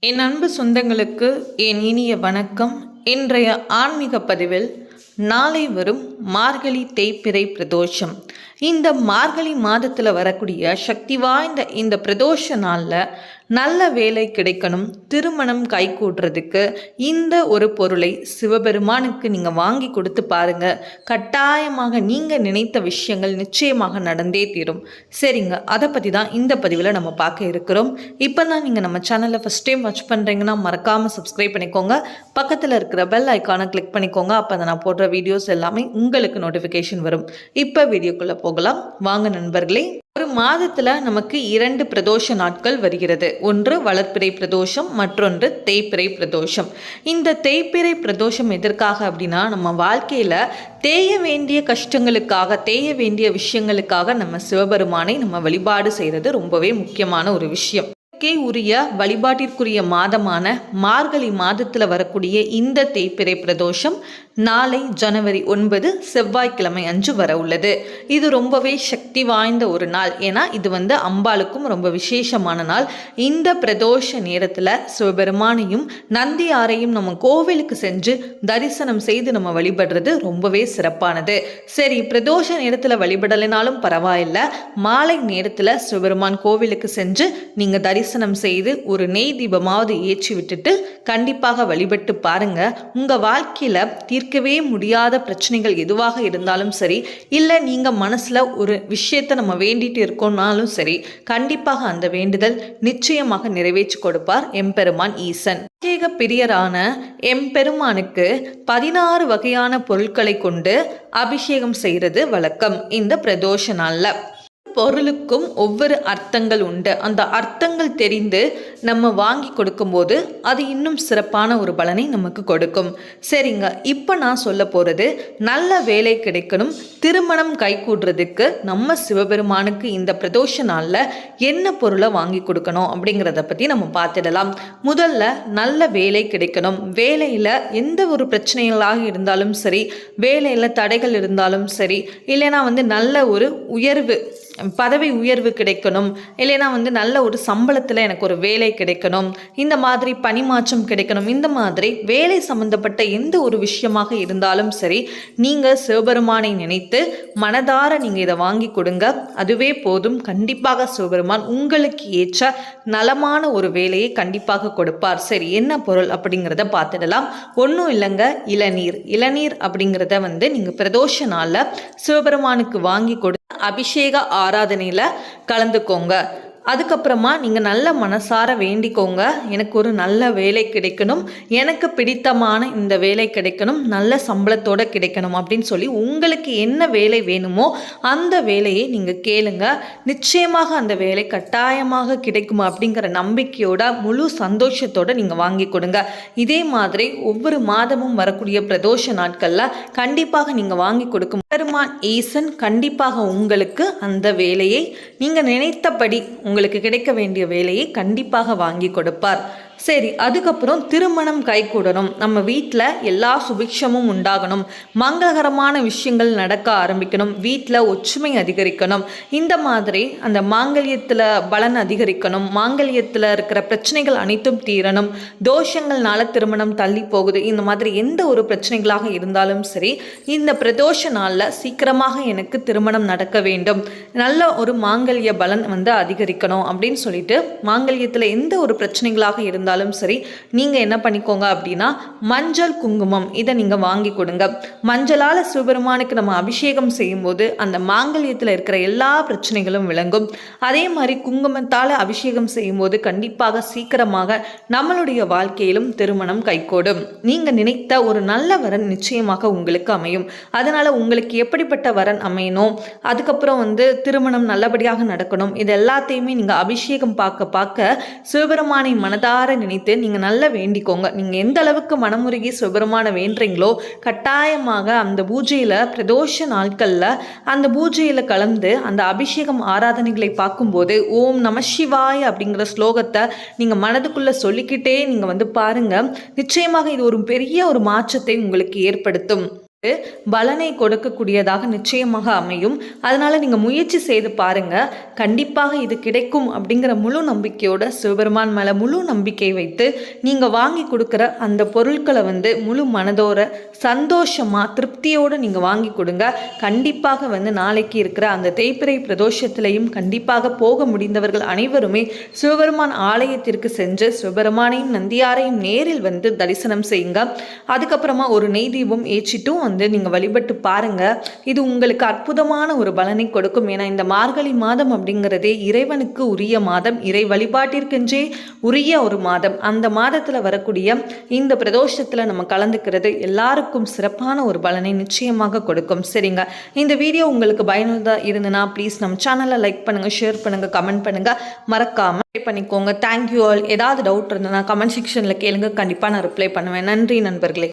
என் அன்பு சொந்தங்களுக்கு என் இனிய வணக்கம். இன்றைய ஆன்மீக பதிவில் நாளை வரும் மார்கழி தேய்பிறை பிரதோஷம். இந்த மார்கழி மாதத்தில் வரக்கூடிய சக்தி வாய்ந்த இந்த பிரதோஷ நாளில் நல்ல வேலை கிடைக்கணும், திருமணம் கைகூடுறதுக்கு இந்த ஒரு பொருளை சிவபெருமானுக்கு நீங்கள் வாங்கி கொடுத்து பாருங்கள். கட்டாயமாக நீங்கள் நினைத்த விஷயங்கள் நிச்சயமாக நடந்தே தீரும். சரிங்க, அதை பற்றி தான் இந்த பதிவில் நம்ம பார்க்க இருக்கிறோம். இப்போ தான் நீங்கள் நம்ம சேனலை ஃபஸ்ட் டைம் வாட்ச் பண்ணுறீங்கன்னா மறக்காமல் சப்ஸ்கிரைப் பண்ணிக்கோங்க. பக்கத்தில் இருக்கிற பெல் ஐக்கானை கிளிக் பண்ணிக்கோங்க. அப்போ தான் நான் போடுற வீடியோஸ் எல்லாமே உங்களுக்கு நோட்டிஃபிகேஷன் வரும். இப்போ வீடியோக்குள்ளே போகலாம் வாங்க நண்பர்களே. ஒரு மாதத்துல நமக்கு 2 பிரதோஷ நாட்கள் வருகிறது. ஒன்று வளர்ப்பிறை பிரதோஷம், மற்றொன்று தேய்பிறை பிரதோஷம். இந்த தேய்பிறை பிரதோஷம் எதற்காக அப்படின்னா, நம்ம வாழ்க்கையில தேய வேண்டிய கஷ்டங்களுக்காக, தேய வேண்டிய விஷயங்களுக்காக நம்ம சிவபெருமானை நம்ம வழிபாடு செய்யறது ரொம்பவே முக்கியமான ஒரு விஷயம். உரிய வழிபாட்டிற்குரிய மாதமான மார்கழி மாதத்தில் வரக்கூடிய இந்த தேய்பிறை பிரதோஷம் நாளை ஜனவரி 9 செவ்வாய்க்கிழமை அன்று வர உள்ளது. இது ரொம்பவே சக்தி வாய்ந்த ஒரு நாள். ஏன்னா இது அம்பாளுக்கும் ரொம்ப விசேஷமான நாள். இந்த பிரதோஷ நேரத்தில் சிவபெருமானையும் நந்தியாரையும் நம்ம கோவிலுக்கு சென்று தரிசனம் செய்து நம்ம வழிபடுறது ரொம்பவே சிறப்பானது. சரி, பிரதோஷ நேரத்தில் வழிபடலைனாலும் பரவாயில்ல, மாலை நேரத்தில் சிவபெருமான் கோவிலுக்கு சென்று நீங்கள் தரிசனம் செய்து ஒரு நெய் தீபமாவது ஏற்றி விட்டுட்டு கண்டிப்பாக வழிபட்டு பாருங்க. உங்கள் வாழ்க்கையில் தீர்க்கவே முடியாத பிரச்சனைகள் எதுவாக இருந்தாலும் சரி, இல்லை நீங்கள் மனசில் ஒரு விஷயத்தை நம்ம வேண்டிட்டு இருக்கோம்னாலும் சரி, கண்டிப்பாக அந்த வேண்டுதல் நிச்சயமாக நிறைவேற்றி கொடுப்பார் எம்பெருமான் ஈசன். அபிஷேக பிரியரான எம்பெருமானுக்கு 16 வகையான பொருட்களை கொண்டு அபிஷேகம் செய்கிறது வழக்கம் இந்த பிரதோஷ நாளில். பொருளுக்கும் ஒவ்வொரு அர்த்தங்கள் உண்டு. அந்த அர்த்தங்கள் தெரிந்து நம்ம வாங்கி கொடுக்கும்போது அது இன்னும் சிறப்பான ஒரு பலனை நமக்கு கொடுக்கும். சரிங்க, இப்போ நான் சொல்ல போகிறது நல்ல வேலை கிடைக்கணும், திருமணம் கைகூடுறதுக்கு நம்ம சிவபெருமானுக்கு இந்த பிரதோஷ நாளில் என்ன பொருளை வாங்கி கொடுக்கணும் அப்படிங்கிறத பற்றி நம்ம பார்த்துடலாம். முதல்ல நல்ல வேலை கிடைக்கணும். வேலையில் எந்த ஒரு பிரச்சனைகளாக இருந்தாலும் சரி, வேலையில் தடைகள் இருந்தாலும் சரி, இல்லைனா நல்ல ஒரு உயர்வு, பதவி உயர்வு கிடைக்கணும், இல்லைனா நல்ல ஒரு சம்பளத்தில் எனக்கு ஒரு வேலை கிடைக்கணும், இந்த மாதிரி பணிமாற்றம் கிடைக்கணும், இந்த மாதிரி வேலை சம்பந்தப்பட்ட எந்த ஒரு விஷயமாக இருந்தாலும் சரி, நீங்கள் சிவபெருமானை நினைத்து மனதார நீங்கள் இதை வாங்கி கொடுங்க. அதுவே போதும். கண்டிப்பாக சிவபெருமான் உங்களுக்கு ஏற்ற நலமான ஒரு வேலையை கண்டிப்பாக கொடுப்பார். சரி, என்ன பொருள் அப்படிங்கிறத பார்த்துடலாம். ஒன்றும் இல்லைங்க, இளநீர். இளநீர் அப்படிங்கிறத நீங்கள் பிரதோஷ நாளில் சிவபெருமானுக்கு வாங்கி கொடு அபிஷேக ஆராதனையில் கலந்துக்கோங்க. அதுக்கப்புறமா நீங்கள் நல்ல மனசார வேண்டிக்கோங்க, எனக்கு ஒரு நல்ல வேலை கிடைக்கணும், எனக்கு பிடித்தமான இந்த வேலை கிடைக்கணும், நல்ல சம்பளத்தோடு கிடைக்கணும் அப்படின்னு சொல்லி உங்களுக்கு என்ன வேலை வேணுமோ அந்த வேலையை நீங்கள் கேளுங்க. நிச்சயமாக அந்த வேலை கட்டாயமாக கிடைக்கும் அப்படிங்கிற நம்பிக்கையோட முழு சந்தோஷத்தோடு நீங்கள் வாங்கி கொடுங்க. இதே மாதிரி ஒவ்வொரு மாதமும் வரக்கூடிய பிரதோஷ நாட்களில் கண்டிப்பாக நீங்கள் வாங்கி கொடுக்கும் பெருமான் ஈசன் கண்டிப்பாக உங்களுக்கு அந்த வேலையை நீங்கள் நினைத்தபடி உங்களுக்கு கிடைக்க வேண்டிய வேலையை கண்டிப்பாக வாங்கி கொடுப்பார். சரி, அதுக்கப்புறம் திருமணம் கைகூடணும், நம்ம வீட்டில் எல்லா சுபிக்ஷமும் உண்டாகணும், மங்களகரமான விஷயங்கள் நடக்க ஆரம்பிக்கணும், வீட்டில் ஒற்றுமை அதிகரிக்கணும், இந்த மாதிரி அந்த மாங்கல்யத்தில் பலன் அதிகரிக்கணும், மாங்கல்யத்தில் இருக்கிற பிரச்சனைகள் அனைத்தும் தீரணும், தோஷங்கள்னால திருமணம் தள்ளி போகுது, இந்த மாதிரி எந்த ஒரு பிரச்சனைகளாக இருந்தாலும் சரி, இந்த பிரதோஷ நாளில் சீக்கிரமாக எனக்கு திருமணம் நடக்க வேண்டும், நல்ல ஒரு மாங்கல்ய பலன் அதிகரிக்கணும் அப்படின்னு சொல்லிட்டு மாங்கல்யத்தில் எந்த ஒரு பிரச்சனைகளாக இருந்தாலும் சரி, நீங்க என்ன பண்ணிக்கோங்க அப்படின்னா மஞ்சள் குங்குமம் இதை நீங்க வாங்கி கொடுங்க. மஞ்சளால சிவபெருமானுக்கு நம்ம அபிஷேகம் செய்யும் போது அந்த மாங்கல்யத்தில் இருக்கிற எல்லா பிரச்சனைகளும் விளங்கும். அதே மாதிரி குங்குமத்தால அபிஷேகம் செய்யும் போது கண்டிப்பாக சீக்கிரமாக நம்மளுடைய வாழ்க்கையிலும் திருமணம் கைகூடும். நீங்க நினைத்த ஒரு நல்ல வரன் நிச்சயமாக உங்களுக்கு அமையும். அதனால உங்களுக்கு எப்படிப்பட்ட வரன் அமையணும், அதுக்கப்புறம் திருமணம் நல்லபடியாக நடக்கணும், இது எல்லாத்தையுமே நீங்க அபிஷேகம் பார்க்க சிவபெருமானை மனதார நினைத்து நீங்க நல்லா வேண்டிக்கோங்க. நீங்க எந்த அளவுக்கு மனமுருகி சிவபெருமான வேண்டுறீங்களோ கட்டாயமாக அந்த பூஜையில பிரதோஷ நாட்கள்ல அந்த பூஜையில கலந்து அந்த அபிஷேகம் ஆராதனைகளை பார்க்கும்போது ஓம் நம சிவாய அப்படிங்கிற ஸ்லோகத்தை நீங்க மனதுக்குள்ள சொல்லிக்கிட்டே நீங்க பாருங்க. நிச்சயமாக இது ஒரு பெரிய ஒரு மாற்றத்தை உங்களுக்கு ஏற்படுத்தும். பலனை கொடுக்கக்கூடியதாக நிச்சயமாக அமையும். அதனால் நீங்கள் முயற்சி செய்து பாருங்கள். கண்டிப்பாக இது கிடைக்கும் அப்படிங்கிற முழு நம்பிக்கையோட சிவபெருமான் மேலே முழு நம்பிக்கை வைத்து நீங்கள் வாங்கி கொடுக்குற அந்த பொருட்களை முழு மனதோட சந்தோஷமாக திருப்தியோடு நீங்கள் வாங்கி கொடுங்க. கண்டிப்பாக நாளைக்கு இருக்கிற அந்த தேய்பிறை பிரதோஷத்திலையும் கண்டிப்பாக போக முடிந்தவர்கள் அனைவருமே சிவபெருமான் ஆலயத்திற்கு சென்று சிவபெருமானையும் நந்தியாரையும் நேரில் தரிசனம் செய்யுங்க. அதுக்கப்புறமா ஒரு நெய் தீபம் ஏற்றிட்டும் நீங்கள் வழிபட்டு பாருங்க. இது உங்களுக்கு அற்புதமான ஒரு பலனை கொடுக்கும். ஏன்னா இந்த மார்கழி மாதம் அப்படிங்கிறதே இறைவனுக்கு உரிய மாதம், இறை வழிபாட்டிற்கென்றே உரிய ஒரு மாதம். அந்த மாதத்தில் வரக்கூடிய இந்த பிரதோஷத்தில் நம்ம கலந்துக்கிறது எல்லாருக்கும் சிறப்பான ஒரு பலனை நிச்சயமாக கொடுக்கும். சரிங்க, இந்த வீடியோ உங்களுக்கு பயனுள்ளதாக இருந்ததுன்னா ப்ளீஸ் நம்ம சேனலை லைக் பண்ணுங்கள், ஷேர் பண்ணுங்கள், கமெண்ட் பண்ணுங்கள், மறக்காமல் பண்ணிக்கோங்க. Thank you all. ஏதாவது டவுட் இருந்ததுன்னா கமெண்ட் செக்ஷனில் கேளுங்க, கண்டிப்பாக நான் ரிப்ளை பண்ணுவேன். நன்றி நண்பர்களே.